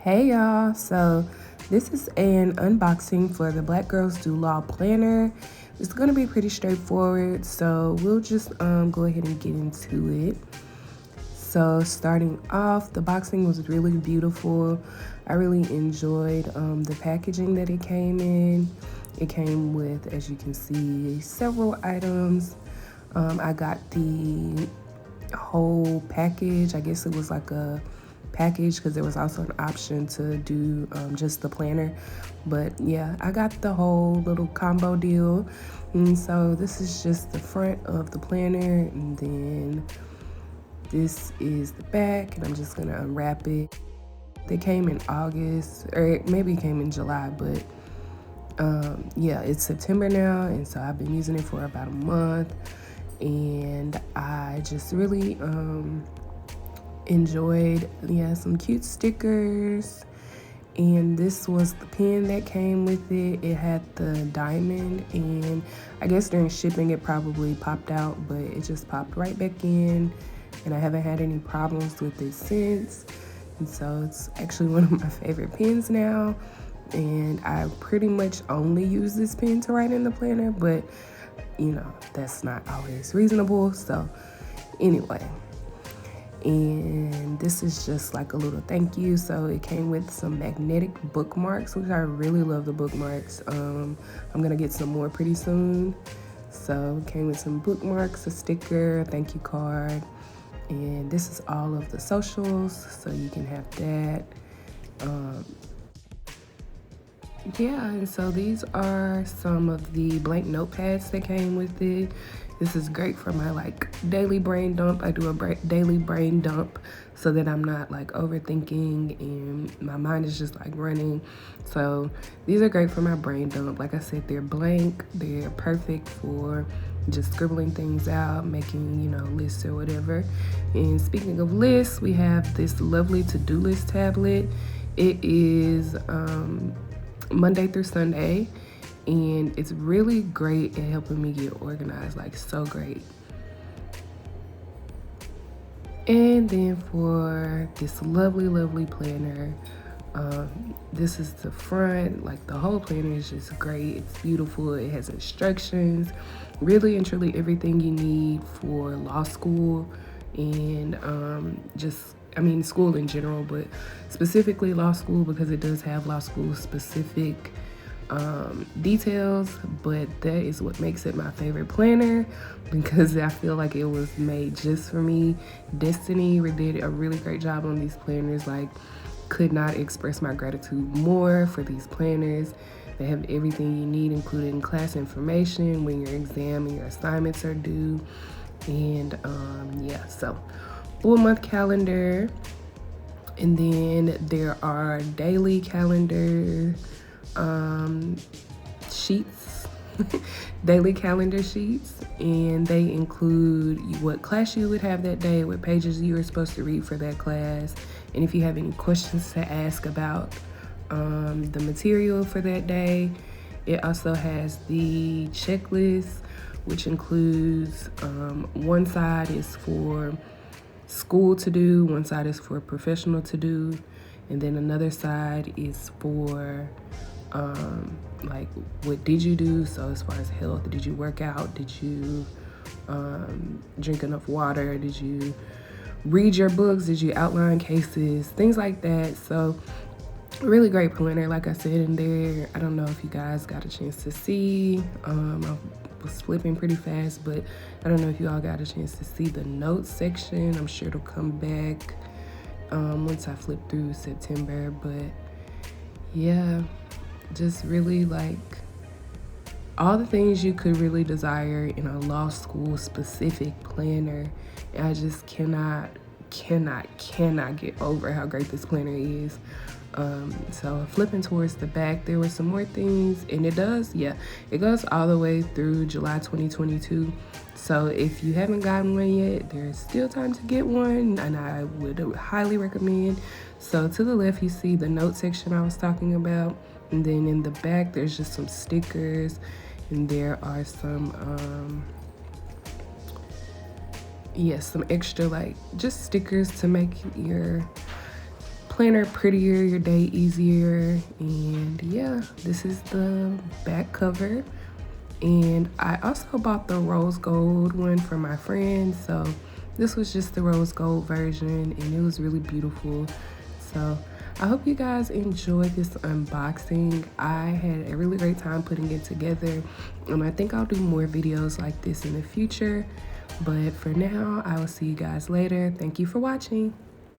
Hey y'all, so this is an unboxing for the Black Girls Do Law Planner. It's going to be pretty straightforward, so we'll just go ahead and get into it. So starting off, the boxing was really beautiful. I really enjoyed the packaging that it came in. It came with, as you can see, several items. I got the whole package. I guess it was like a package because there was also an option to do just the planner. But yeah, I got the whole little combo deal. And so this is just the front of the planner, and then this is the back, and I'm just gonna unwrap it. They came in August, or maybe it came in July, but yeah, it's September now, and so I've been using it for about a month, and I just really enjoyed, some cute stickers. And this was the pen that came with it. It had the diamond, and I guess during shipping it probably popped out, but it just popped right back in, and I haven't had any problems with it since. And so it's actually one of my favorite pens now, and I pretty much only use this pen to write in the planner, but that's not always reasonable. So anyway, and this is just like a little thank you. So it came with some magnetic bookmarks, which I really love the bookmarks. I'm gonna get some more pretty soon. So it came with some bookmarks, a sticker, a thank you card, and this is all of the socials, so you can have that. Yeah, and so these are some of the blank notepads that came with it. This is great for my daily brain dump. I do a daily brain dump so that I'm not overthinking and my mind is just running. So these are great for my brain dump. Like I said, they're blank. They're perfect for just scribbling things out, making, lists or whatever. And speaking of lists, we have this lovely to-do list tablet. It is Monday through Sunday, and it's really great at helping me get organized, so great. And then for this lovely planner, this is the front. The whole planner is just great. It's beautiful. It has instructions, really and truly everything you need for law school, and school in general, but specifically law school, because it does have law school specific details. But that is what makes it my favorite planner, because I feel like it was made just for me. Destiny did a really great job on these planners. Could not express my gratitude more for these planners. They have everything you need, including class information, when your exam and your assignments are due, and so full month calendar. And then there are daily calendar sheets, daily calendar sheets, and they include what class you would have that day, what pages you were supposed to read for that class, and if you have any questions to ask about the material for that day. It also has the checklist, which includes one side is for school to do, one side is for professional to do, and then another side is for what did you do. So as far as health, did you work out, did you drink enough water, did you read your books, did you outline cases, things like that. So really great planner, like I said in there. I don't know if you guys got a chance to see. I was flipping pretty fast, but I don't know if you all got a chance to see the notes section. I'm sure it'll come back once I flip through September. But yeah, just really all the things you could really desire in a law school specific planner. And I just cannot get over how great this planner is. So flipping towards the back, there were some more things, and it goes all the way through July 2022. So if you haven't gotten one yet, there's still time to get one, and I would highly recommend. So to the left, you see the note section I was talking about, and then in the back, there's just some stickers, and there are some some extra just stickers to make your planner prettier, your day easier. And yeah, this is the back cover. And I also bought the rose gold one for my friend, so this was just the rose gold version, and it was really beautiful. So I hope you guys enjoyed this unboxing. I had a really great time putting it together, and I think I'll do more videos like this in the future. But for now, I will see you guys later. Thank you for watching.